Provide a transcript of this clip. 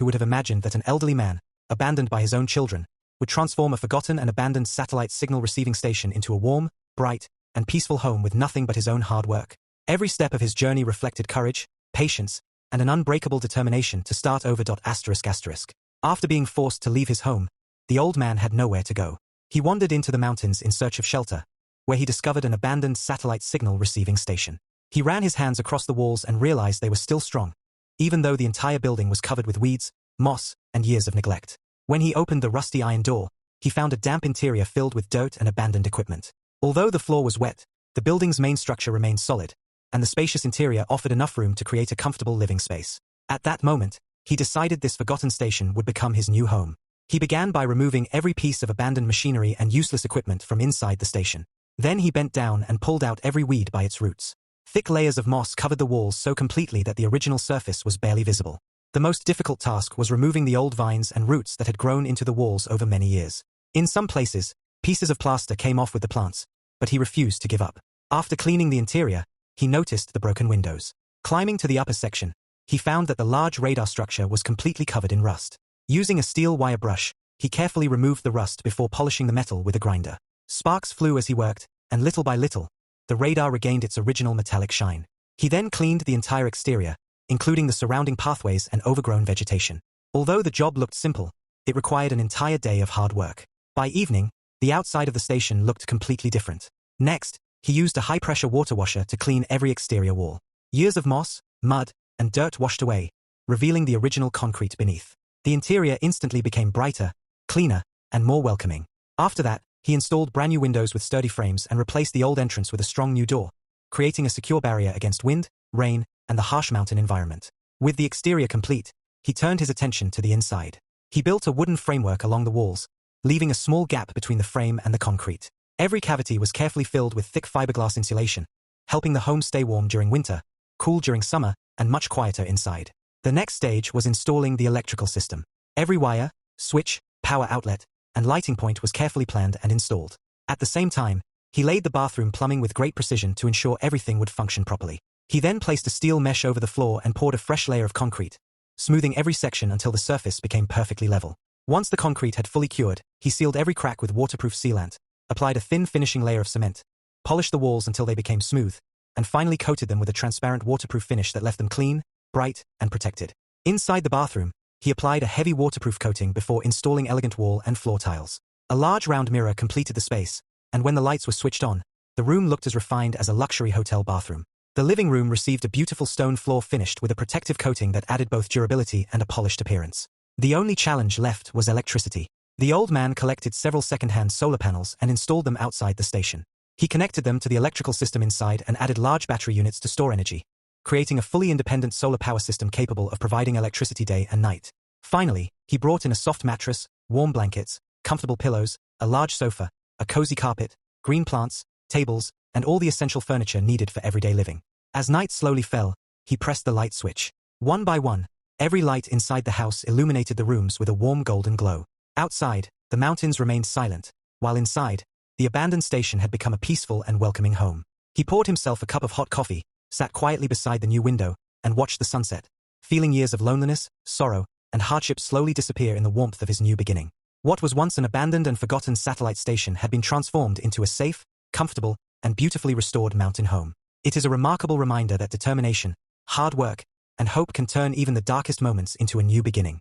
who would have imagined that an elderly man, abandoned by his own children, would transform a forgotten and abandoned satellite signal receiving station into a warm, bright, and peaceful home with nothing but his own hard work. Every step of his journey reflected courage, patience, and an unbreakable determination to start over. After being forced to leave his home, the old man had nowhere to go. He wandered into the mountains in search of shelter, where he discovered an abandoned satellite signal receiving station. He ran his hands across the walls and realized they were still strong, even though the entire building was covered with weeds, moss, and years of neglect. When he opened the rusty iron door, he found a damp interior filled with dirt and abandoned equipment. Although the floor was wet, the building's main structure remained solid, and the spacious interior offered enough room to create a comfortable living space. At that moment, he decided this forgotten station would become his new home. He began by removing every piece of abandoned machinery and useless equipment from inside the station. Then he bent down and pulled out every weed by its roots. Thick layers of moss covered the walls so completely that the original surface was barely visible. The most difficult task was removing the old vines and roots that had grown into the walls over many years. In some places, pieces of plaster came off with the plants, but he refused to give up. After cleaning the interior, he noticed the broken windows. Climbing to the upper section, he found that the large radar structure was completely covered in rust. Using a steel wire brush, he carefully removed the rust before polishing the metal with a grinder. Sparks flew as he worked, and little by little, the radar regained its original metallic shine. He then cleaned the entire exterior, including the surrounding pathways and overgrown vegetation. Although the job looked simple, it required an entire day of hard work. By evening, the outside of the station looked completely different. Next, he used a high-pressure water washer to clean every exterior wall. Years of moss, mud, and dirt washed away, revealing the original concrete beneath. The interior instantly became brighter, cleaner, and more welcoming. After that, he installed brand new windows with sturdy frames and replaced the old entrance with a strong new door, creating a secure barrier against wind, rain, and the harsh mountain environment. With the exterior complete, he turned his attention to the inside. He built a wooden framework along the walls, leaving a small gap between the frame and the concrete. Every cavity was carefully filled with thick fiberglass insulation, helping the home stay warm during winter, cool during summer, and much quieter inside. The next stage was installing the electrical system. Every wire, switch, power outlet, and lighting point was carefully planned and installed. At the same time, he laid the bathroom plumbing with great precision to ensure everything would function properly. He then placed a steel mesh over the floor and poured a fresh layer of concrete, smoothing every section until the surface became perfectly level. Once the concrete had fully cured, he sealed every crack with waterproof sealant, applied a thin finishing layer of cement, polished the walls until they became smooth, and finally coated them with a transparent waterproof finish that left them clean, bright, and protected. Inside the bathroom, he applied a heavy waterproof coating before installing elegant wall and floor tiles. A large round mirror completed the space, and when the lights were switched on, the room looked as refined as a luxury hotel bathroom. The living room received a beautiful stone floor finished with a protective coating that added both durability and a polished appearance. The only challenge left was electricity. The old man collected several second-hand solar panels and installed them outside the station. He connected them to the electrical system inside and added large battery units to store energy, creating a fully independent solar power system capable of providing electricity day and night. Finally, he brought in a soft mattress, warm blankets, comfortable pillows, a large sofa, a cozy carpet, green plants, tables, and all the essential furniture needed for everyday living. As night slowly fell, he pressed the light switch. One by one, every light inside the house illuminated the rooms with a warm golden glow. Outside, the mountains remained silent, while inside, the abandoned station had become a peaceful and welcoming home. He poured himself a cup of hot coffee, sat quietly beside the new window, and watched the sunset, feeling years of loneliness, sorrow, and hardship slowly disappear in the warmth of his new beginning. What was once an abandoned and forgotten satellite station had been transformed into a safe, comfortable, and beautifully restored mountain home. It is a remarkable reminder that determination, hard work, and hope can turn even the darkest moments into a new beginning.